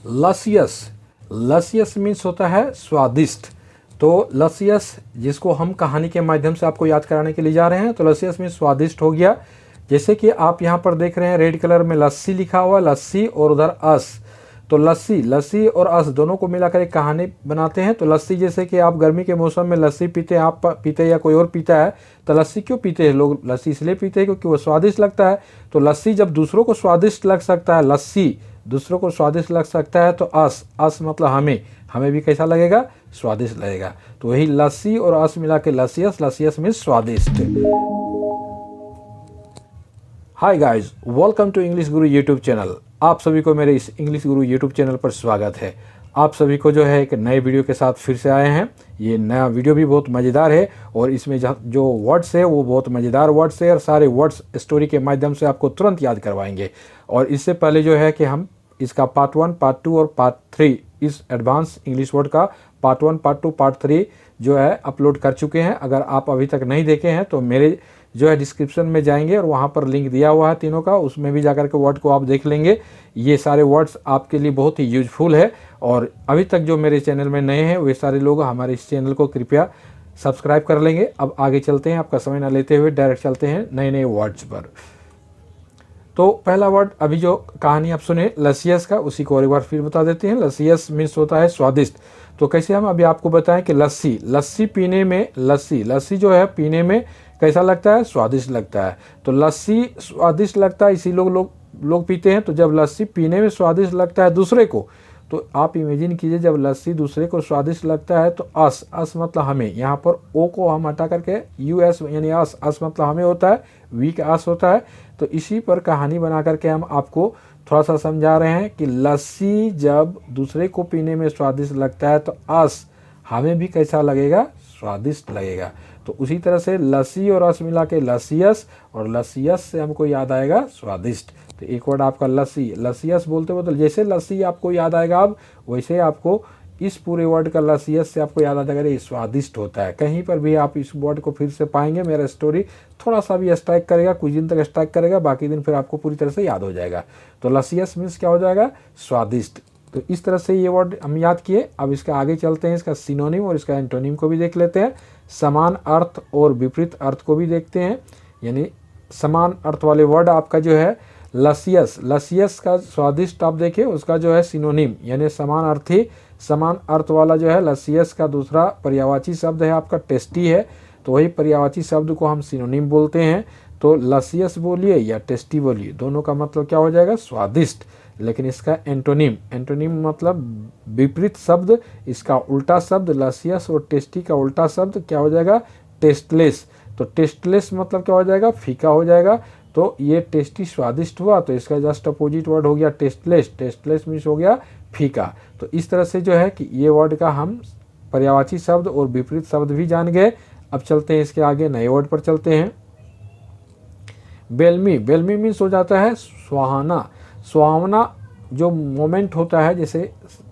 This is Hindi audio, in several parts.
लसियस, लसियस मीन्स होता है स्वादिष्ट। तो लसियस जिसको हम कहानी के माध्यम से आपको याद कराने के लिए जा रहे हैं, तो लसियस मीन्स स्वादिष्ट हो गया। जैसे कि आप यहाँ पर देख रहे हैं रेड कलर में लस्सी लिखा हुआ, लस्सी और उधर अस। तो लस्सी, लस्सी और अस दोनों को मिलाकर एक कहानी बनाते हैं। तो लस्सी जैसे कि आप गर्मी के मौसम में लस्सी पीते हैं, आप पीते हैं या कोई और पीता है, तो लस्सी क्यों पीते हैं लोग? लस्सी इसलिए पीते हैं क्योंकि वो स्वादिष्ट लगता है। तो लस्सी जब दूसरों को स्वादिष्ट लग सकता है, लस्सी दूसरों को स्वादिष्ट लग सकता है, तो अस, अस मतलब हमें, हमें भी कैसा लगेगा? स्वादिष्ट लगेगा। तो वही लस्सी और अस मिला के लसियस, लसियस मीन्स स्वादिष्ट। Hi guys, welcome to English Guru YouTube channel. आप सभी को मेरे इस इंग्लिश गुरु यूट्यूब चैनल पर स्वागत है। आप सभी को जो है एक नए वीडियो के साथ फिर से आए हैं। ये नया वीडियो भी बहुत मज़ेदार है और इसमें जो वर्ड्स है वो बहुत मज़ेदार वर्ड्स है और सारे वर्ड्स स्टोरी के माध्यम से आपको तुरंत याद करवाएंगे। और इससे पहले जो है कि हम इसका पार्ट 1, पार्ट 2 और पार्ट 3, इस एडवांस इंग्लिश वर्ड का पार्ट 1, पार्ट 2, पार्ट 3 जो है अपलोड कर चुके हैं। अगर आप अभी तक नहीं देखे हैं तो मेरे जो है डिस्क्रिप्शन में जाएंगे और वहाँ पर लिंक दिया हुआ है तीनों का, उसमें भी जाकर के वर्ड को आप देख लेंगे। ये सारे वर्ड्स आपके लिए बहुत ही यूजफुल है। और अभी तक जो मेरे चैनल में नए हैं वे सारे लोग हमारे इस चैनल को कृपया सब्सक्राइब कर लेंगे। अब आगे चलते हैं, आपका समय ना लेते हुए डायरेक्ट चलते हैं नए नए वर्ड्स पर। तो पहला वर्ड अभी जो कहानी आप सुने लसियस का, उसी को और एक बार फिर बता देते हैं। लसियस मीन्स होता है स्वादिष्ट। तो कैसे हम अभी आपको बताएं कि लस्सी, लस्सी पीने में, लस्सी, लस्सी जो है पीने में कैसा लगता है? स्वादिष्ट लगता है। तो लस्सी स्वादिष्ट लगता है, इसी लोग पीते हैं। तो जब लस्सी पीने में स्वादिष्ट लगता है दूसरे को, तो आप इमेजिन कीजिए जब लस्सी दूसरे को स्वादिष्ट लगता है तो अस, अस मतलब हमें, यहाँ पर ओ को हम हटा करके यू एस यानी अस, अस मतलब हमें होता है, वी का अस होता है। तो इसी पर कहानी बना करके हम आपको थोड़ा सा समझा रहे हैं कि लस्सी जब दूसरे को पीने में स्वादिष्ट लगता है तो अस, हमें भी कैसा लगेगा? स्वादिष्ट लगेगा। तो उसी तरह से लस्सी और रस मिला के लसियस, और लसियस से हमको याद आएगा स्वादिष्ट। तो एक वर्ड आपका लस्सी, लसियस बोलते हो तो जैसे लस्सी आपको याद आएगा अब, वैसे आपको इस पूरे वर्ड का लसियस से आपको याद आ जाएगा ये स्वादिष्ट होता है। कहीं पर भी आप इस वर्ड को फिर से पाएंगे, मेरा स्टोरी थोड़ा सा भी स्ट्राइक करेगा, कुछ दिन तक स्ट्राइक करेगा, बाकी दिन फिर आपको पूरी तरह से याद हो जाएगा। तो लसियस मीन्स क्या हो जाएगा? स्वादिष्ट। तो इस तरह से ये वर्ड हम याद किए। अब इसका आगे चलते हैं, इसका सिनोनिम और इसका एंटोनिम को भी देख लेते हैं। समान अर्थ और विपरीत अर्थ को भी देखते हैं। यानी समान अर्थ वाले वर्ड आपका जो है लसियस, लसियस का स्वादिष्ट आप देखिए, उसका जो है सिनोनिम यानी समान अर्थी, समान अर्थ वाला जो है लसियस का दूसरा पर्यायवाची शब्द है आपका टेस्टी है। तो वही पर्यायवाची शब्द को हम सिनोनिम बोलते हैं। तो लसियस बोलिए या टेस्टी बोलिए, दोनों का मतलब क्या हो जाएगा? स्वादिष्ट। लेकिन इसका एंटोनिम, एंटोनिम मतलब विपरीत शब्द, इसका उल्टा शब्द, लसियस और टेस्टी का उल्टा शब्द क्या हो जाएगा? टेस्टलेस। तो टेस्टलेस मतलब क्या हो जाएगा? फीका हो जाएगा। तो ये टेस्टी स्वादिष्ट हुआ, तो इसका जस्ट अपोजिट वर्ड हो गया टेस्टलेस। टेस्टलेस मीन्स हो गया फीका। तो इस तरह से जो है कि ये वर्ड का हम पर्यायवाची शब्द और विपरीत शब्द भी जान गए। अब चलते हैं इसके आगे नए वर्ड पर चलते हैं। बेलमी, बेलमी मीन्स हो जाता है सुहाना। सुहावना जो मोमेंट होता है, जैसे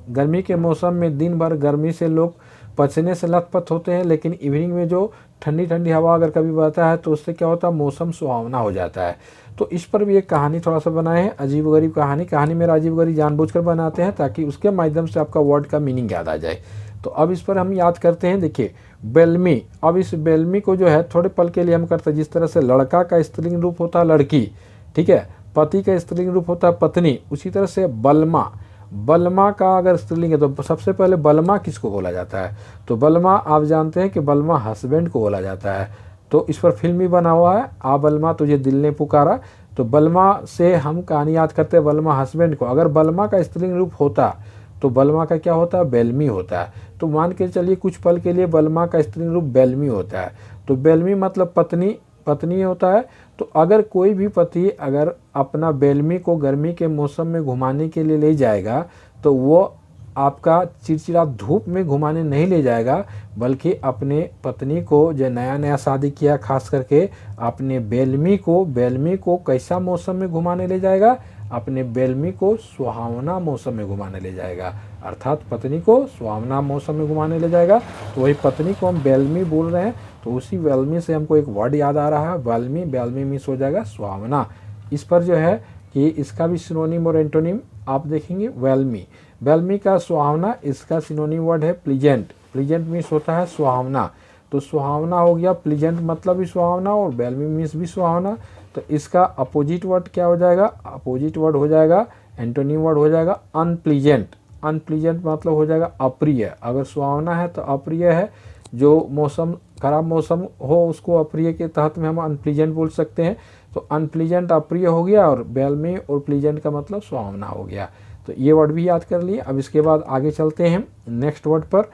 गर्मी के मौसम में दिन भर गर्मी से लोग पसीने से लथपथ होते हैं, लेकिन इवनिंग में जो ठंडी ठंडी हवा अगर कभी बहता है तो उससे क्या होता है? मौसम सुहावना हो जाता है। तो इस पर भी एक कहानी थोड़ा सा बनाए हैं, अजीब गरीब कहानी। कहानी मेरा अजीब गरीब जानबूझकर बनाते हैं ताकि उसके माध्यम से आपका वर्ड का मीनिंग याद आ जाए। तो अब इस पर हम याद करते हैं। देखिए बेलमी, अब इस बेलमी को जो है थोड़े पल के लिए हम करते हैं, जिस तरह से लड़का का स्त्रीलिंग रूप होता है लड़की, ठीक है, पति का स्त्रीलिंग रूप होता है पत्नी, उसी तरह से बलमा, बलमा का अगर स्त्रीलिंग है तो सबसे पहले बलमा किसको बोला जाता है? तो बलमा आप जानते हैं कि बलमा हस्बैंड को बोला जाता है। तो इस पर फिल्म भी बना हुआ है, आ बलमा तुझे दिल ने पुकारा। तो बलमा से हम कहानी याद करते हैं, बलमा हस्बैंड को। अगर बलमा का स्त्रीलिंग रूप होता तो बलमा का क्या होता है? बेलमी होता है। तो मान के चलिए कुछ पल के लिए बलमा का स्त्रीलिंग रूप बेलमी होता है। तो बेलमी मतलब पत्नी, पत्नी होता है। तो अगर कोई भी पति अगर अपना बेलमी को गर्मी के मौसम में घुमाने के लिए ले जाएगा तो वो आपका चिड़चिड़ा धूप में घुमाने नहीं ले जाएगा, बल्कि अपने पत्नी को जो नया नया शादी किया खास करके अपने बेलमी को कैसा मौसम में घुमाने ले जाएगा? अपने बेलमी को सुहावना मौसम में घुमाने ले जाएगा, अर्थात पत्नी को सुहावना मौसम में घुमाने ले जाएगा। तो वही पत्नी को हम बेलमी बोल रहे हैं। तो उसी बेलमी से हमको एक वर्ड याद आ रहा है, बेलमी। बेलमी मीन्स हो जाएगा सुहावना। इस पर जो है कि इसका भी सिनोनिम और एंटोनिम आप देखेंगे वेलमी। वेलमी का सुहावना, इसका सिनोनिम वर्ड है प्लीजेंट। प्लीजेंट मीन्स होता है सुहावना, तो सुहावना हो गया, प्लीजेंट मतलब भी सुहावना और वेलमी मीन्स भी सुहावना। तो इसका अपोजिट वर्ड क्या हो जाएगा? अपोजिट वर्ड हो जाएगा, एंटोनिम वर्ड हो जाएगा अनप्लीजेंट। अनप्लीजेंट मतलब हो जाएगा अप्रिय। अगर सुहावना है तो अप्रिय है, जो मौसम खराब मौसम हो उसको अप्रिय के तहत में हम अनप्लीजेंट बोल सकते हैं। तो अनप्लीजेंट अप्रिय हो गया और वेलमी और प्लीजेंट का मतलब सुहावना हो गया। तो ये वर्ड भी याद कर लिए। अब इसके बाद आगे चलते हैं नेक्स्ट वर्ड पर।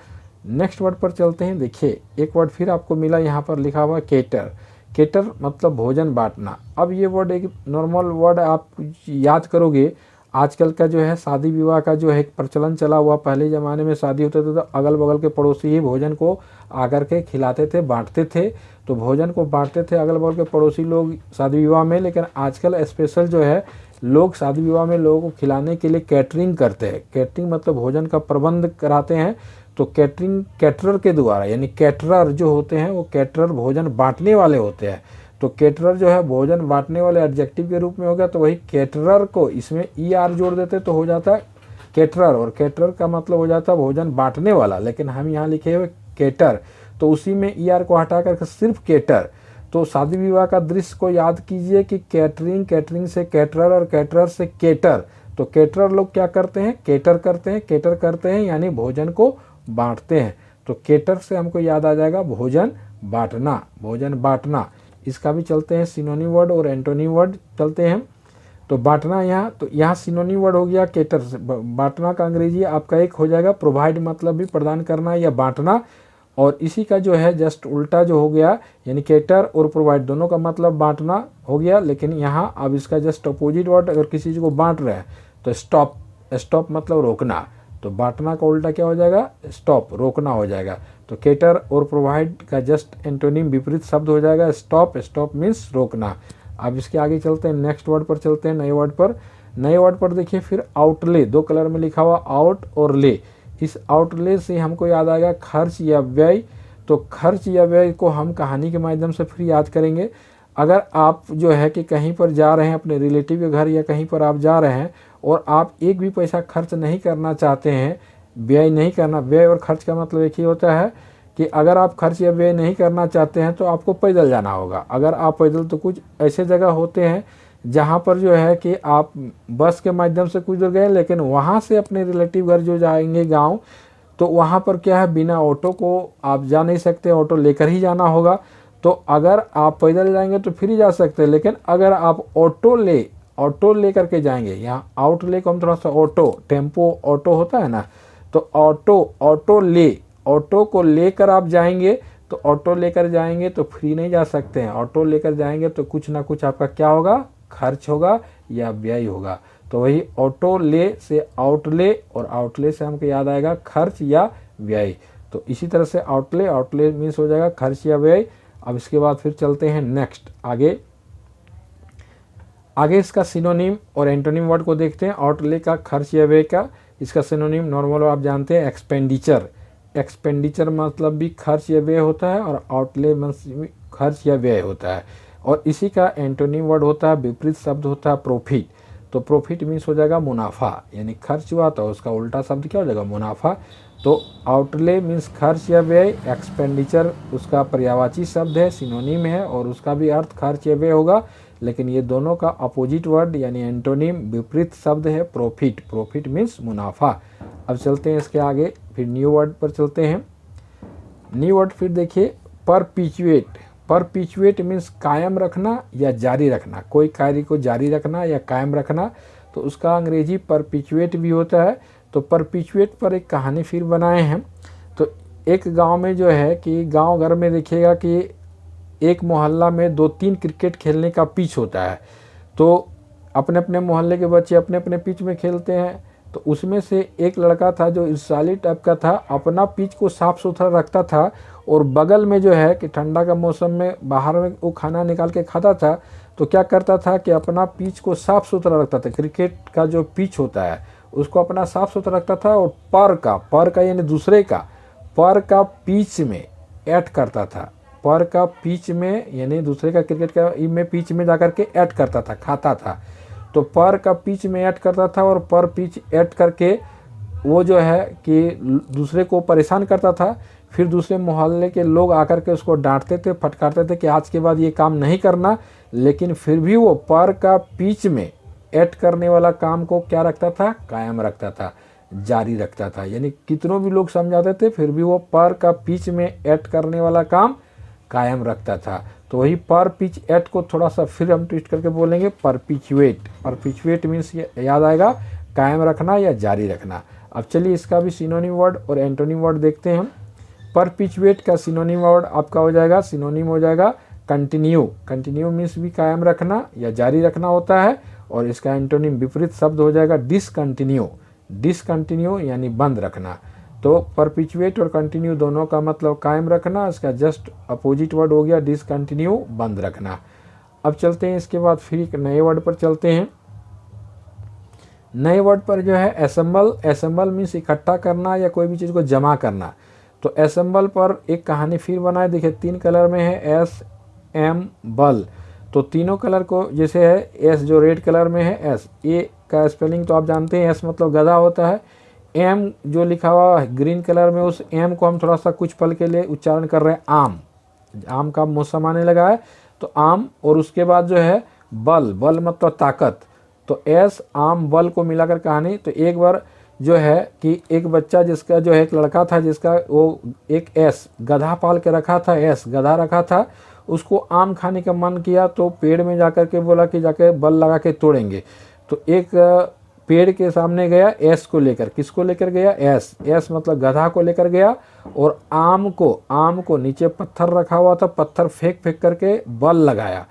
नेक्स्ट वर्ड पर चलते हैं। देखिए एक वर्ड फिर आपको मिला यहाँ पर लिखा हुआ केटर। केटर मतलब भोजन बांटना। अब ये वर्ड एक नॉर्मल वर्ड आप याद करोगे, आजकल का जो है शादी विवाह का जो है एक प्रचलन चला हुआ। पहले ज़माने में शादी होते थे तो अगल बगल के पड़ोसी ही भोजन को आकर के खिलाते थे, बांटते थे। तो भोजन को बांटते थे अगल बगल के पड़ोसी लोग शादी विवाह में। लेकिन आजकल स्पेशल जो है लोग शादी विवाह में लोगों को खिलाने के लिए कैटरिंग करते हैं। कैटरिंग मतलब भोजन का प्रबंध कराते हैं। तो कैटरिंग कैटरर के द्वारा, यानी कैटरर जो होते हैं वो कैटरर भोजन बांटने वाले होते हैं। तो कैटरर जो है भोजन बांटने वाले एडजेक्टिव के रूप में हो गया। तो वही कैटरर को इसमें ER जोड़ देते तो हो जाता है कैटरर, और कैटरर का मतलब हो जाता है भोजन बांटने वाला। लेकिन हम यहाँ लिखे हुए केटर, तो उसी में ER को हटा करके सिर्फ केटर। तो शादी विवाह का दृश्य को याद कीजिए कि कैटरिंग, कैटरिंग से कैटरर और कैटरर से केटर। तो केटरर लोग क्या करते हैं? केटर करते हैं। केटर करते हैं यानी भोजन को बांटते हैं। तो केटर से हमको याद आ जाएगा भोजन बांटना, भोजन बांटना। इसका भी चलते हैं सिनोनिम वर्ड और एंटोनिम वर्ड चलते हैं। तो बांटना यहाँ, तो यहाँ सिनोनिम वर्ड हो गया केटर से। बांटना का अंग्रेजी आपका एक हो जाएगा प्रोवाइड, मतलब भी प्रदान करना या बांटना। और इसी का जो है जस्ट उल्टा जो हो गया, यानी केटर और प्रोवाइड दोनों का मतलब बांटना हो गया। लेकिन यहाँ अब इसका जस्ट अपोजिट वर्ड, अगर किसी चीज़ को बांट रहे हैं तो स्टॉप। स्टॉप मतलब रोकना। तो बांटना का उल्टा क्या हो जाएगा? स्टॉप, रोकना हो जाएगा। तो केटर और प्रोवाइड का जस्ट एंटोनिम विपरीत शब्द हो जाएगा स्टॉप। स्टॉप मीन्स रोकना। अब इसके आगे चलते हैं, नेक्स्ट वर्ड पर चलते हैं, नए वर्ड पर। नए वर्ड पर देखिए फिर आउटले, दो कलर में लिखा हुआ आउट और ले। इस आउटले से हमको याद आएगा खर्च या व्यय। तो खर्च या व्यय को हम कहानी के माध्यम से फिर याद करेंगे। अगर आप जो है कि कहीं पर जा रहे हैं अपने रिलेटिव के घर या कहीं पर आप जा रहे हैं और आप एक भी पैसा खर्च नहीं करना चाहते हैं, व्यय नहीं करना। व्यय और खर्च का मतलब एक ही होता है कि अगर आप खर्च या व्यय नहीं करना चाहते हैं तो आपको पैदल जाना होगा। अगर आप पैदल, तो कुछ ऐसे जगह होते हैं जहाँ पर जो है कि आप बस के माध्यम से कुछ दूर गए, लेकिन वहाँ से अपने रिलेटिव घर जो जाएंगे गाँव, तो वहाँ पर क्या है, बिना ऑटो को आप जा नहीं सकते, ऑटो लेकर ही जाना होगा। तो अगर आप पैदल जाएंगे तो फिर ही जा सकते हैं। लेकिन अगर आप ऑटो ले करके जाएंगे, यहाँ आउटले को हम थोड़ा सा ऑटो, टेम्पो ऑटो होता है ना, तो ऑटो को लेकर आप जाएंगे। तो ऑटो लेकर जाएंगे तो फ्री नहीं जा सकते हैं। ऑटो लेकर जाएंगे तो कुछ ना कुछ आपका क्या होगा? खर्च होगा या व्यय होगा। तो वही ऑटो ले से आउटले, और आउटले से हमको याद आएगा खर्च या व्यय। तो इसी तरह से आउटले मीन्स हो जाएगा खर्च या व्यय। अब इसके बाद फिर चलते हैं नेक्स्ट आगे इसका सिनोनिम और एंटोनिम वर्ड को देखते हैं। आउटले का, खर्च या व्यय का, इसका सिनोनिम नॉर्मल आप जानते हैं एक्सपेंडिचर। एक्सपेंडिचर मतलब भी खर्च या व्यय होता है और आउटले मतलब खर्च या व्यय होता है। और इसी का एंटोनिम वर्ड होता है, विपरीत शब्द होता है प्रॉफिट। तो प्रॉफिट मीन्स हो जाएगा मुनाफा, यानी खर्च हुआ तो उसका उल्टा शब्द क्या हो जाएगा? मुनाफा। तो आउटले मीन्स खर्च या व्यय, एक्सपेंडिचर उसका पर्यायवाची शब्द है, सिनोनिम है, और उसका भी अर्थ खर्च या व्यय होगा। लेकिन ये दोनों का अपोजिट वर्ड यानी एंटोनिम विपरीत शब्द है प्रॉफिट। प्रॉफिट मीन्स मुनाफा। अब चलते हैं इसके आगे, फिर न्यू वर्ड पर चलते हैं। न्यू वर्ड फिर देखिए परपिचुएट। परपिचुएट मीन्स कायम रखना या जारी रखना, कोई कार्य को जारी रखना या कायम रखना। तो उसका अंग्रेजी परपिचुएट भी होता है। तो परपिचुएट पर एक कहानी फिर बनाए हैं। तो एक गांव में जो है कि गांव घर में देखिएगा कि एक मोहल्ला में 2-3 क्रिकेट खेलने का पिच होता है। तो अपने अपने मोहल्ले के बच्चे अपने अपने पिच में खेलते हैं। तो उसमें से एक लड़का था जो ईर्ष्यालु टाइप का था, अपना पिच को साफ़ सुथरा रखता था और बगल में जो है कि ठंडा का मौसम में बाहर में वो खाना निकाल के खाता था। तो क्या करता था कि अपना पिच को साफ़ सुथरा रखता था। क्रिकेट का जो पिच होता है उसको अपना साफ़ सुथरा रखता था और पर का यानी दूसरे का पर का पिच में ऐड करता था। पर का पिच में यानी दूसरे का क्रिकेट का में पिच में जाकर के ऐड करता था, खाता था। तो पर का पिच में ऐड करता था और पर पिच ऐड करके वो जो है कि दूसरे को परेशान करता था। फिर दूसरे मोहल्ले के लोग आकर के उसको डांटते थे, फटकारते थे कि आज के बाद ये काम नहीं करना, लेकिन फिर भी वो पर का पिच में ऐड करने वाला काम को क्या रखता था, कायम रखता था, जारी रखता था। यानी कितनों भी लोग समझाते थे फिर भी वो पर का पिच में ऐड करने वाला काम कायम रखता था। तो वही पर पिच ऐड को थोड़ा सा फिर हम ट्विस्ट करके बोलेंगे परपिचुएट। परपिचुएट मीन्स याद आएगा कायम रखना या जारी रखना। अब चलिए इसका भी सिनोनिम वर्ड और एंटोनिम वर्ड देखते हैं। परपिचुएट का सिनोनिम वर्ड आपका हो जाएगा, सिनोनिम हो जाएगा कंटिन्यू। कंटिन्यू मीन्स भी कायम रखना या जारी रखना होता है। और इसका एंटोनिम विपरीत शब्द हो जाएगा डिसकंटिन्यू। डिसकंटिन्यू यानी बंद रखना। तो परपिचुएट और कंटिन्यू दोनों का मतलब कायम रखना, इसका जस्ट अपोजिट वर्ड हो गया डिसकंटिन्यू, बंद रखना। अब चलते हैं इसके बाद फिर एक नए वर्ड पर चलते हैं। नए वर्ड पर जो है असेंबल। असेंबल मीन्स इकट्ठा करना या कोई भी चीज़ को जमा करना। तो असेंबल पर एक कहानी फिर बनाए, देखिए 3 कलर में है, एस एम बल। तो तीनों कलर को जैसे है, एस जो रेड कलर में है एस, ए का स्पेलिंग तो आप जानते हैं, एस मतलब गधा होता है। एम जो लिखा हुआ है ग्रीन कलर में, उस एम को हम थोड़ा सा कुछ पल के लिए उच्चारण कर रहे हैं आम। आम का मौसम आने लगा है तो आम। और उसके बाद जो है बल, बल मतलब ताकत। तो एस आम बल को मिलाकर कहानी। तो एक बार जो है कि एक बच्चा जिसका जो है एक लड़का था जिसका वो एक एस गधा पाल के रखा था, एस गधा रखा था, उसको आम खाने का मन किया तो पेड़ में जाकर के बोला कि जाके बल लगा के तोड़ेंगे। तो एक पेड़ के सामने गया, एस को लेकर। किसको लेकर गया, एस। एस मतलब गधा को लेकर गया और आम को नीचे पत्थर रखा हुआ था, पत्थर फेंक फेंक करके बल लगाया।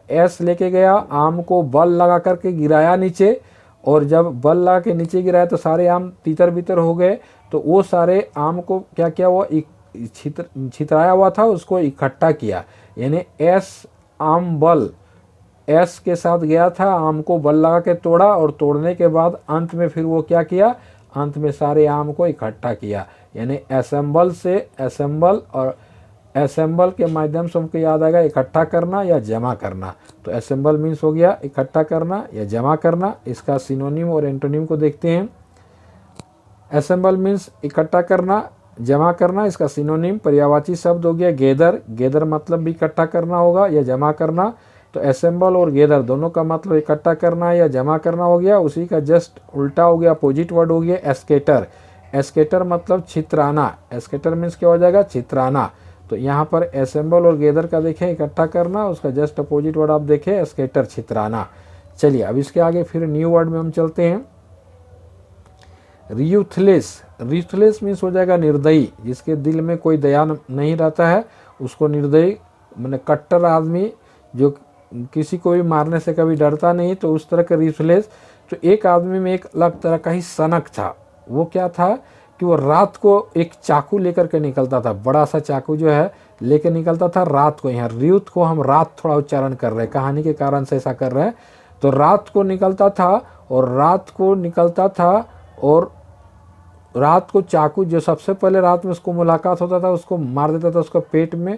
एस लेके गया, आम को बल लगा करके गिराया नीचे। और जब बल लगा के नीचे गिराया तो सारे आम तीतर बीतर हो गए। तो वो सारे आम को क्या किया, वो छितराया हुआ था उसको इकट्ठा किया। यानी एस आम बल, एस के साथ गया था, आम को बल लगा के तोड़ा और तोड़ने के बाद अंत में फिर वो क्या किया, अंत में सारे आम को इकट्ठा किया। यानी असेंबल से असेंबल, और असेंबल के माध्यम से हमको याद आएगा इकट्ठा करना या जमा करना। तो असेंबल मीन्स हो गया इकट्ठा करना या जमा करना। इसका सिनोनिम और एंटोनिम को देखते हैं। असेंबल मीन्स इकट्ठा करना, जमा करना। इसका सिनोनिम पर्यायवाची शब्द हो गया गेदर। गेदर मतलब भी इकट्ठा करना होगा या जमा करना। तो असेंबल और गेदर दोनों का मतलब इकट्ठा करना या जमा करना हो गया। उसी का जस्ट उल्टा हो गया, अपोजिट वर्ड हो गया एस्केटर। एस्केटर मतलब छितराना। एस्केटर मीन्स क्या हो जाएगा, छितराना। तो यहाँ पर असेंबल और गेदर का देखें इकट्ठा करना, उसका जस्ट अपोजिट वर्ड आप देखें एस्केटर, छितराना। चलिए अब इसके आगे फिर न्यू वर्ड में हम चलते हैं। रियूथलेस। रियूथलेस मीन्स हो जाएगा निर्दयी, जिसके दिल में कोई दया नहीं रहता है उसको निर्दयी, मैंने कट्टर आदमी जो किसी को भी मारने से कभी डरता नहीं, तो उस तरह का रियूथलेस। तो एक आदमी में एक अलग तरह का ही सनक था। वो क्या था कि वो रात को एक चाकू लेकर के निकलता था, बड़ा सा चाकू जो है लेकर निकलता था रात को। यहाँ रियूथ को हम रात थोड़ा उच्चारण कर रहे हैं, कहानी के कारण से ऐसा कर रहे हैं। तो रात को निकलता था और रात को निकलता था और रात को चाकू जो सबसे पहले रात में उसको मुलाकात होता था उसको मार देता था, उसको पेट में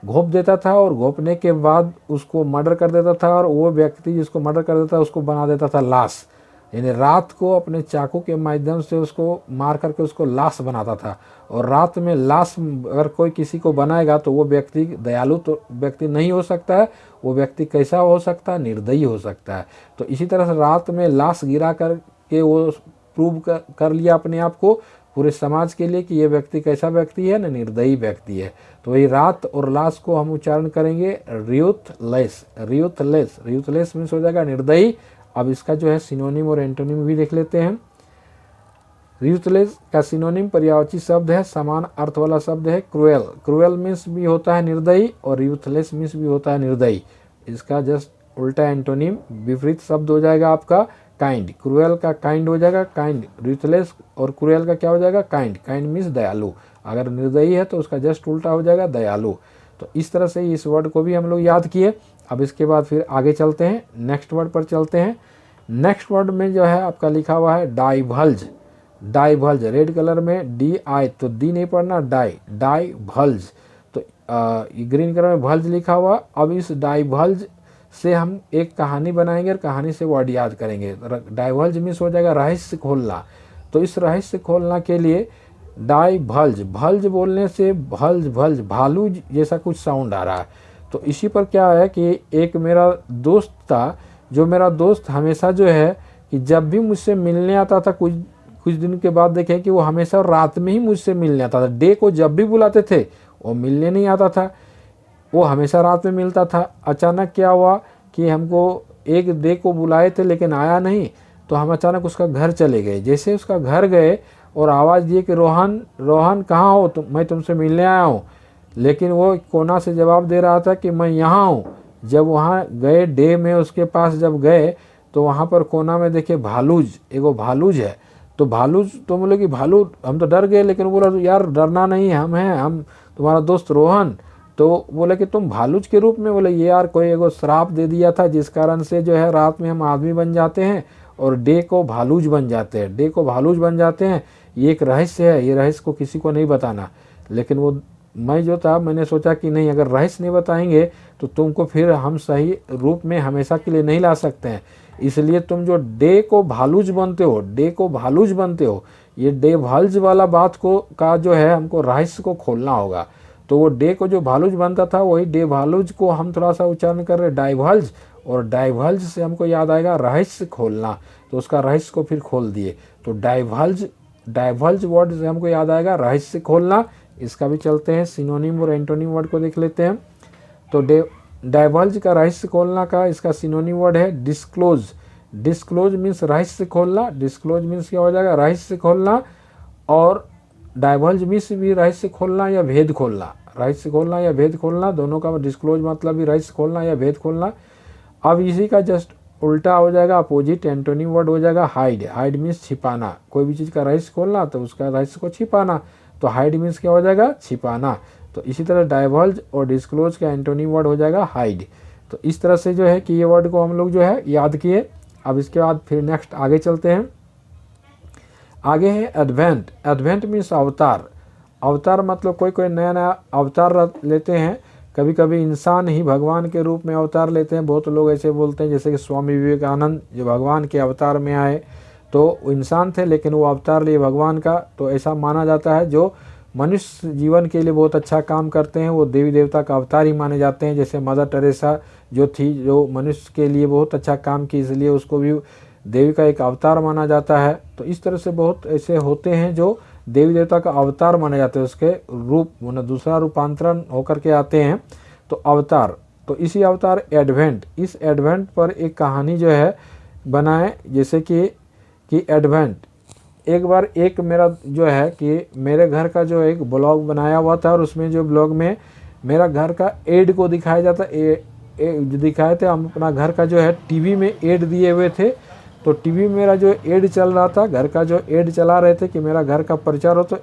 घोंप देता था और घोंपने के बाद उसको मर्डर कर देता था। और वो व्यक्ति जिसको मर्डर कर देता था उसको बना देता था लाश। यानी रात को अपने चाकू के माध्यम से उसको मार करके उसको लाश बनाता था। और रात में लाश अगर कोई किसी को बनाएगा तो वो व्यक्ति दयालु तो व्यक्ति नहीं हो सकता है, वो व्यक्ति कैसा हो सकता है, निर्दयी हो सकता है। तो इसी तरह से रात में लाश गिरा करके वो प्रूव कर लिया अपने आप को पूरे समाज के लिए कि ये व्यक्ति कैसा व्यक्ति है ना, निर्दयी व्यक्ति है। तो वही रात और लाश को हम उच्चारण करेंगे रियूथलेस। रियूथलेस, रियूथलेस मीन्स हो जाएगा निर्दयी। अब इसका जो है सिनोनिम और एंटोनिम भी देख लेते हैं। रियूथलेस का सिनोनिम पर्यायवाची शब्द है, समान अर्थ वाला शब्द है क्रूएल। क्रूएल मीन्स भी होता है निर्दयी और रियूथलेस मीन्स भी होता है निर्दयी। इसका जस्ट उल्टा एंटोनिम विपरीत शब्द हो जाएगा आपका काइंड। क्रूएल का काइंड हो जाएगा काइंड, रियूथलेस और क्रूएल का क्या हो जाएगा काइंड। काइंड मीन्स दयालु, अगर निर्दयी है तो उसका जस्ट उल्टा हो जाएगा दयालु। तो इस तरह से इस वर्ड को भी हम लोग याद किए। अब इसके बाद फिर आगे चलते हैं, नेक्स्ट वर्ड पर चलते हैं। नेक्स्ट वर्ड में जो है आपका लिखा हुआ है डाइवल्ज। डाइवल्ज रेड कलर में डी आई, तो डी नहीं पढ़ना, डाइवल्ज। तो ग्रीन कलर में भल्ज लिखा हुआ। अब इस डाइवल्ज से हम एक कहानी बनाएंगे और कहानी से वर्ड याद करेंगे। डाइवल्ज मीन्स हो जाएगा रहस्य खोलना। तो इस रहस्य खोलना के लिए डाइवल्ज, भल्ज बोलने से भल्ज भल्ज भालू जैसा कुछ साउंड आ रहा है। तो इसी पर क्या है कि एक मेरा दोस्त था, जो मेरा दोस्त हमेशा जो है कि जब भी मुझसे मिलने आता था, कुछ दिन के बाद देखे कि वो हमेशा रात में ही मुझसे मिलने आता था। डे को जब भी बुलाते थे वो मिलने नहीं आता था, वो हमेशा रात में मिलता था। अचानक क्या हुआ कि हमको एक डे को बुलाए थे लेकिन आया नहीं, तो हम अचानक उसका घर चले गए। जैसे उसका घर गए और आवाज़ दिए कि रोहन रोहन कहाँ हो तुम, मैं तुमसे मिलने आया हूँ। लेकिन वो कोना से जवाब दे रहा था कि मैं यहाँ हूँ। जब वहाँ गए डे में उसके पास जब गए तो वहाँ पर कोना में देखे भालूज, एगो भालूज है। तो भालूज तो बोले कि भालू, हम तो डर गए, लेकिन बोला यार डरना नहीं, हम हैं, हम तुम्हारा दोस्त रोहन। तो बोले कि तुम भालूज के रूप में? बोले ये यार कोई एगो श्राप दे दिया था जिस कारण से जो है रात में हम आदमी बन जाते हैं और डे को भालूज बन जाते हैं, डे को भालूज बन जाते हैं। ये एक रहस्य है, ये रहस्य को किसी को नहीं बताना। लेकिन वो मैं जो था, मैंने सोचा कि नहीं, अगर रहस्य नहीं बताएंगे तो तुमको फिर हम सही रूप में हमेशा के लिए नहीं ला सकते हैं। इसलिए तुम जो डे को भालूज बनते हो, डे को भालूज बनते हो, ये डे भालज वाला बात को का जो है हमको रहस्य को खोलना होगा। तो वो डे को जो भालूज बनता था वही डे भालूज को हम थोड़ा सा उच्चारण कर रहे डाइवल्ज, और डाइवल्ज से हमको याद आएगा रहस्य खोलना। तो उसका रहस्य को फिर खोल दिए। तो डाइवल्ज वर्ड से हमको याद आएगा रहस्य खोलना। इसका भी चलते हैं सिनोनिम और एंटोनिम वर्ड को देख लेते हैं। तो डाइवल्ज का रहस्य खोलना का इसका सिनोनिम वर्ड है डिस्क्लोज। डिस्क्लोज मीन्स रहस्य खोलना, डिस्क्लोज मीन्स क्या हो जाएगा, रहस्य खोलना। और डाइवल्ज मीन्स भी रहस्य खोलना या भेद खोलना, रहस्य खोलना या भेद खोलना, दोनों का डिस्क्लोज मतलब भी रहस्य खोलना या भेद खोलना। अब इसी का जस्ट उल्टा हो जाएगा, अपोजिट एंटोनिम वर्ड हो जाएगा हाइड। हाइड मीन्स छिपाना, कोई भी चीज़ का रहस्य खोलना तो उसका रहस्य को छिपाना। तो हाइड मीन्स क्या हो जाएगा, छिपाना। तो इसी तरह डाइवल्ज और डिस्क्लोज का एंटोनिम वर्ड हो जाएगा हाइड। तो इस तरह से जो है कि ये वर्ड को हम लोग जो है याद किए। अब इसके बाद फिर नेक्स्ट आगे चलते हैं। आगे है एडवेंट। एडवेंट मीन्स अवतार। अवतार मतलब कोई नया नया अवतार लेते हैं। कभी कभी इंसान ही भगवान के रूप में अवतार लेते हैं। बहुत लोग ऐसे बोलते हैं जैसे कि स्वामी विवेकानंद जो भगवान के अवतार में आए, तो वो इंसान थे लेकिन वो अवतार लिए भगवान का। तो ऐसा माना जाता है जो मनुष्य जीवन के लिए बहुत अच्छा काम करते हैं वो देवी देवता का अवतार ही माने जाते हैं। जैसे मदर टेरेसा जो थी, जो मनुष्य के लिए बहुत अच्छा काम की, इसलिए उसको भी देवी का एक अवतार माना जाता है। तो इस तरह से बहुत ऐसे होते हैं जो देवी देवता का अवतार माने जाते हैं, उसके रूप मतलब दूसरा रूपांतरण होकर के आते हैं। तो अवतार, तो इसी अवतार एडवेंट, इस एडवेंट पर एक कहानी जो है बनाए। जैसे कि एडवेंट, एक बार एक मेरा जो है कि मेरे घर का जो एक ब्लॉग बनाया हुआ था और उसमें जो ब्लॉग में मेरा घर का एड को दिखाया जाता जो दिखाए थे, हम अपना घर का जो है टीवी में एड दिए हुए थे। तो टीवी में मेरा जो एड चल रहा था, घर का जो एड चला रहे थे कि मेरा घर का प्रचार हो, तो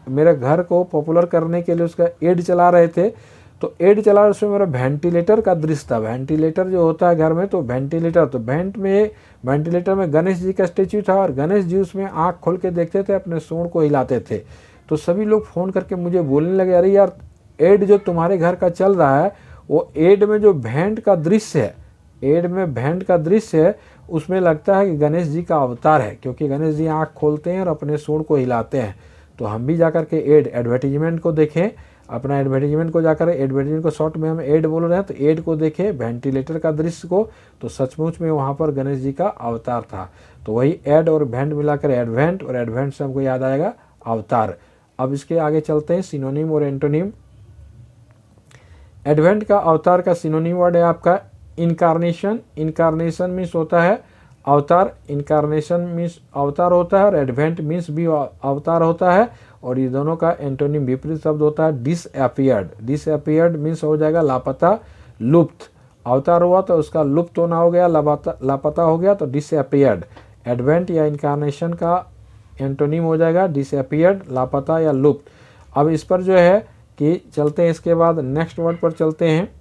मेरे घर को पॉपुलर करने के लिए उसका एड चला रहे थे। तो एड चला रहे, उसमें मेरा वेंटिलेटर का दृश्य था। वेंटिलेटर जो होता है घर में, तो वेंटिलेटर, तो वेंटिलेटर में गणेश जी का स्टेच्यू था और गणेश जी उसमें आँख खोल के देखते थे, अपने सूंड को हिलाते थे। तो सभी लोग फ़ोन करके मुझे बोलने लगे, अरे यार एड जो तुम्हारे घर का चल रहा है वो एड में जो भेंट का दृश्य है, एड में भेंट का दृश्य है, उसमें लगता है कि गणेश जी का अवतार है, क्योंकि गणेश जी आँख खोलते हैं और अपने सूंड को हिलाते हैं। तो हम भी जाकर के एडवर्टीजमेंट को देखें, अपना एडवर्टीजमेंट को जाकर, एडवर्टीजमेंट को शॉर्ट में हम एड बोल रहे हैं, तो एड को देखें वेंटिलेटर का दृश्य को, तो सचमुच में वहाँ पर गणेश जी का अवतार था। तो वही एड और भेंट मिलाकर एडवेंट, और एडवेंट से हमको याद आएगा अवतार। अब इसके आगे चलते हैं सिनोनिम और एंटोनिम। एडवेंट का अवतार का सिनोनिम वर्ड है आपका इनकारनेशन। इनकारनेशन मीन्स होता है अवतार, इनकारनेशन मीन्स अवतार होता है, और एडवेंट मीन्स भी अवतार होता है। और ये दोनों का एंटोनिम विपरीत शब्द होता है डिसअपियर्ड। डिसअपियर्ड मीन्स हो जाएगा लापता, लुप्त। अवतार हुआ तो उसका लुप्त होना हो गया, लापता हो गया, तो डिसअपियर्ड। एडवेंट या इनकारनेशन का एंटोनिम हो जाएगा डिसअपियर्ड, लापता या लुप्त। अब इस पर जो है कि चलते हैं, इसके बाद नेक्स्ट वर्ड पर चलते हैं।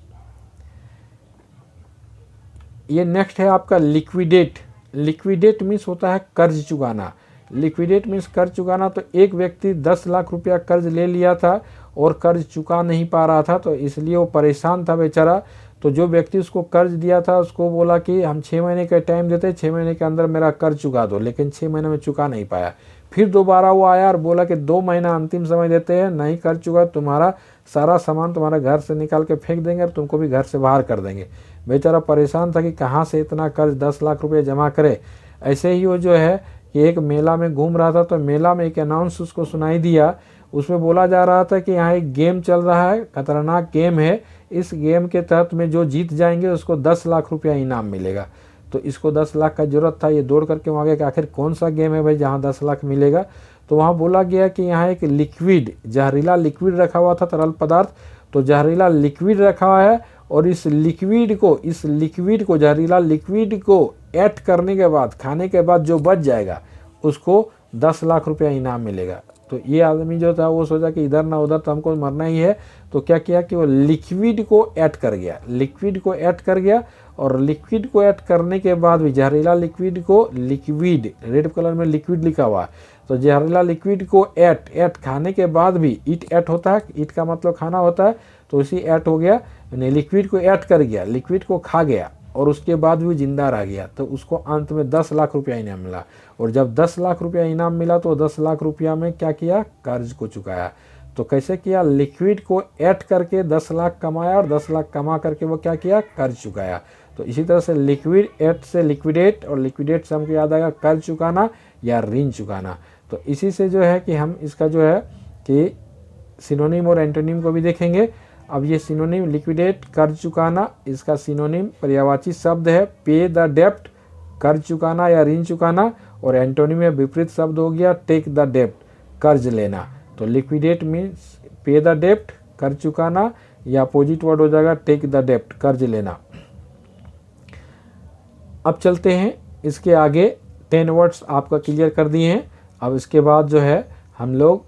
ये नेक्स्ट है आपका लिक्विडेट। लिक्विडेट मीन्स होता है कर्ज चुकाना। लिक्विडेट मीन्स कर्ज चुकाना। तो एक व्यक्ति 10 लाख रुपया कर्ज ले लिया था और कर्ज चुका नहीं पा रहा था, तो इसलिए वो परेशान था बेचारा। तो जो व्यक्ति उसको कर्ज दिया था उसको बोला कि हम 6 महीने का टाइम देते हैं, 6 महीने के अंदर मेरा कर्ज चुका दो, लेकिन 6 महीने में चुका नहीं पाया। फिर दोबारा वो आया और बोला कि 2 महीना अंतिम समय देते हैं, नहीं कर चुका तुम्हारा सारा सामान तुम्हारा घर से निकाल के फेंक देंगे और तुमको भी घर से बाहर कर देंगे। बेचारा परेशान था कि कहाँ से इतना कर्ज 10 लाख रुपये जमा करे। ऐसे ही वो जो है कि एक मेला में घूम रहा था, तो मेला में एक अनाउंस उसको सुनाई दिया। उसमें बोला जा रहा था कि यहाँ एक गेम चल रहा है, खतरनाक गेम है, इस गेम के तहत में जो जीत जाएंगे उसको 10 लाख रुपया इनाम मिलेगा। तो इसको 10 लाख का ज़रूरत था, ये दौड़ करके वहाँ गया कि आखिर कौन सा गेम है भाई जहाँ 10 लाख मिलेगा। तो वहाँ बोला गया कि यहाँ एक लिक्विड, जहरीला लिक्विड रखा हुआ था, तरल पदार्थ। तो जहरीला लिक्विड रखा हुआ है और इस लिक्विड को जहरीला लिक्विड को ऐड करने के बाद, खाने के बाद जो बच जाएगा उसको 10 लाख रुपया इनाम मिलेगा। तो ये आदमी जो था वो सोचा कि इधर ना उधर तो हमको मरना ही है, तो क्या किया कि वो लिक्विड को ऐड कर गया, और लिक्विड को ऐड करने के बाद भी जहरीला लिक्विड को, लिक्विड रेड कलर में लिक्विड लिखा हुआ है, तो जहरीला लिक्विड को ऐड खाने के बाद भी, ईट ऐड होता है, ईट का मतलब खाना होता है, तो इसी ऐड हो गया, यानी लिक्विड को ऐड कर गया, लिक्विड को खा गया और उसके बाद भी जिंदा रह गया। तो उसको अंत में 10 लाख रुपया इनाम मिला। और जब 10 लाख रुपया इनाम मिला तो 10 लाख रुपया में क्या किया, कर्ज को चुकाया। तो कैसे किया, लिक्विड को ऐड करके 10 लाख कमाया और 10 लाख कमा करके वो क्या किया, कर्ज चुकाया। तो इसी तरह से लिक्विड ऐड से लिक्विडेट, और लिक्विडेट से हमको याद आएगा कर्ज चुकाना या ऋण चुकाना। तो इसी से जो है कि हम इसका जो है कि सिनोनिम और एंटोनिम को भी देखेंगे। अब ये सिनोनिम लिक्विडेट, कर्ज चुकाना, इसका सिनोनिम पर्यायवाची शब्द है पे द डेप्ट, कर्ज चुकाना या ऋण चुकाना, और एंटोनिम में विपरीत शब्द हो गया टेक द डेप्ट, कर्ज लेना। तो लिक्विडेट मीन्स पे द डेप्ट, कर्ज चुकाना, या अपोजिट वर्ड हो जाएगा टेक द डेप्ट, कर्ज लेना। अब चलते हैं इसके आगे, 10 वर्ड्स आपका क्लियर कर दिए हैं। अब इसके बाद जो है हम लोग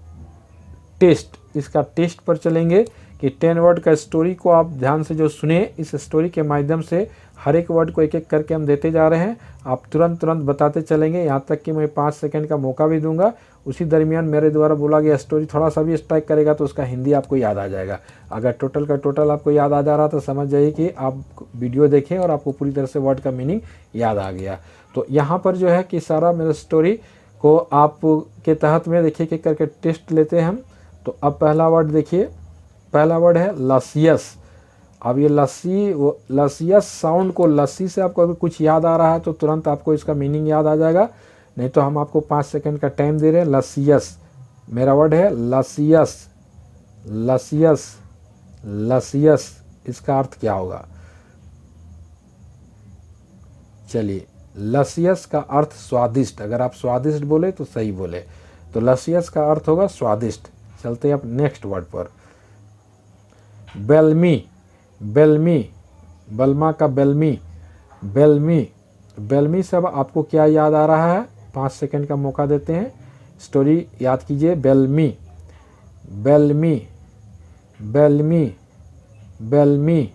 इसका टेस्ट पर चलेंगे कि 10 वर्ड का स्टोरी को आप ध्यान से जो सुने, इस स्टोरी के माध्यम से हर एक वर्ड को एक एक करके हम देते जा रहे हैं। आप तुरंत बताते चलेंगे, यहाँ तक कि मैं 5 सेकंड का मौका भी दूंगा। उसी दरमियान मेरे द्वारा बोला गया स्टोरी थोड़ा सा भी स्ट्राइक करेगा तो उसका हिंदी आपको याद आ जाएगा। अगर टोटल का टोटल आपको याद आ जा रहा तो समझ जाइए कि आप वीडियो देखें और आपको पूरी तरह से वर्ड का मीनिंग याद आ गया। तो यहाँ पर जो है कि सारा मेरा स्टोरी को आप के तहत में देखिए कि करके टेस्ट लेते हैं हम। तो अब पहला वर्ड देखिए, पहला वर्ड है लसियस। अब ये लसियस साउंड को, लस्सी से आपको अगर कुछ याद आ रहा है तो तुरंत आपको इसका मीनिंग याद आ जाएगा, नहीं तो हम आपको 5 सेकंड का टाइम दे रहे हैं। लसियस, मेरा वर्ड है लसियस। लसियस, लसियस, इसका अर्थ क्या होगा? चलिए, लसियस का अर्थ स्वादिष्ट। अगर आप स्वादिष्ट बोले तो सही बोले, तो लसियस का अर्थ होगा स्वादिष्ट। चलते हैं अब नेक्स्ट वर्ड पर। बेलमी, बेलमी, बलमा का बेलमी, बेलमी, बेलमी से अब आपको क्या याद आ रहा है? 5 सेकंड का मौका देते हैं, स्टोरी याद कीजिए। बेलमी, बेलमी, बेलमी, बेलमी।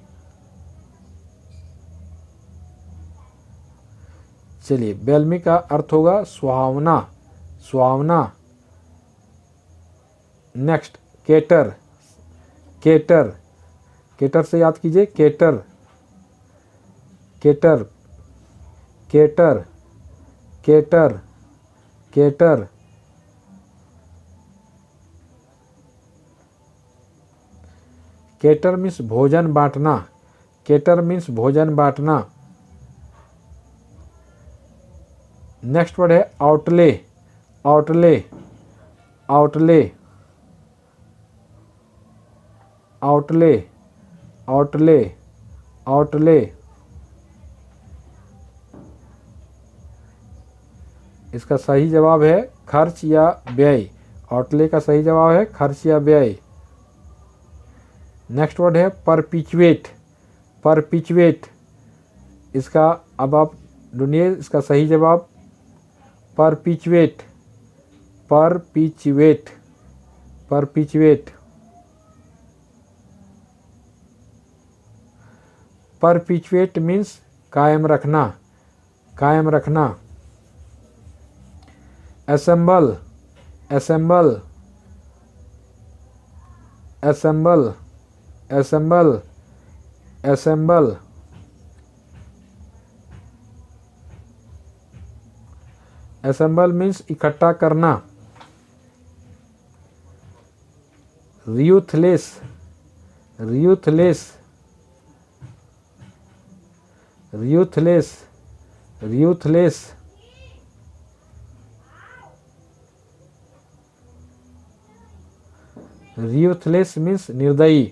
चलिए, बेलमी का अर्थ होगा सुहावना, सुहावना। नेक्स्ट, केटर, केटर, केटर से याद कीजिए, cater, cater, cater, cater, cater. Cater means भोजन बांटना, केटर मीन्स भोजन बांटना। नेक्स्ट वर्ड है outlay, outlay, outlay, outlay, outlay, outlay. इसका सही जवाब है खर्च या व्यय। आउटले का सही जवाब है खर्च या व्यय। नेक्स्ट वर्ड है परपिचुएट, परपिचुएट। इसका अब आप ढूंढिए इसका सही जवाब। परपिचुएट, परपिचुएट, परपिचुएट। परपिचुएट मीन्स कायम रखना, कायम रखना। Assemble, assemble, assemble, assemble. assemble, assemble means इकट्ठा करना। ruthless, ruthless, ruthless, ruthless, ruthless means निर्दयी,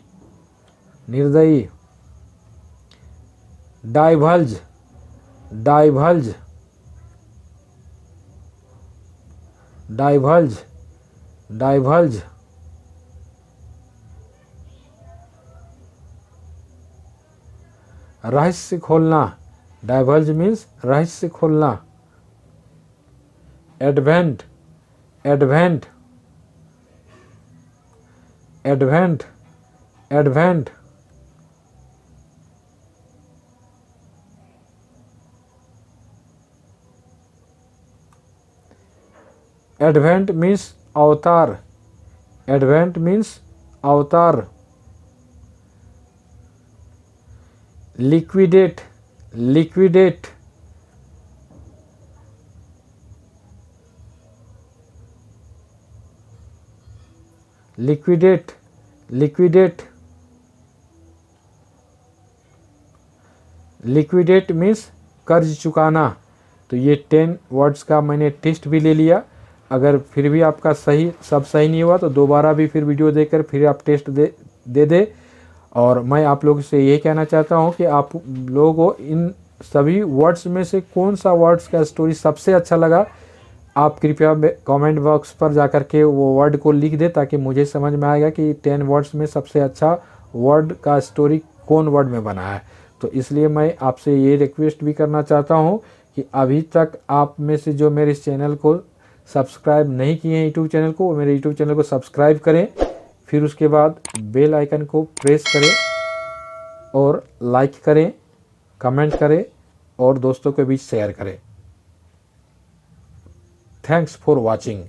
निर्दयी। divulge, divulge, divulge, divulge, रहस्य खोलना। divulge means रहस्य खोलना। advent, advent, advent, advent, advent means अवतार, advent means अवतार। liquidate, liquidate, liquidate, liquidate, liquidate means कर्ज चुकाना। तो ये 10 वर्ड्स का मैंने टेस्ट भी ले लिया। अगर फिर भी आपका सब सही नहीं हुआ तो दोबारा भी फिर वीडियो देखकर फिर आप टेस्ट दे दे। और मैं आप लोगों से यही कहना चाहता हूँ कि आप लोगों को इन सभी वर्ड्स में से कौन सा वर्ड्स का स्टोरी सबसे अच्छा लगा, आप कृपया कमेंट बॉक्स पर जाकर के वो वर्ड को लिख दे, ताकि मुझे समझ में आएगा कि 10 वर्ड्स में सबसे अच्छा वर्ड का स्टोरी कौन वर्ड में बना है। तो इसलिए मैं आपसे ये रिक्वेस्ट भी करना चाहता हूँ कि अभी तक आप में से जो मेरे इस चैनल को सब्सक्राइब नहीं किए हैं यूट्यूब चैनल को, मेरे यूट्यूब चैनल को सब्सक्राइब करें, फिर उसके बाद बेल आइकन को प्रेस करें और लाइक करें, कमेंट करें और दोस्तों के बीच शेयर करें। Thanks for watching.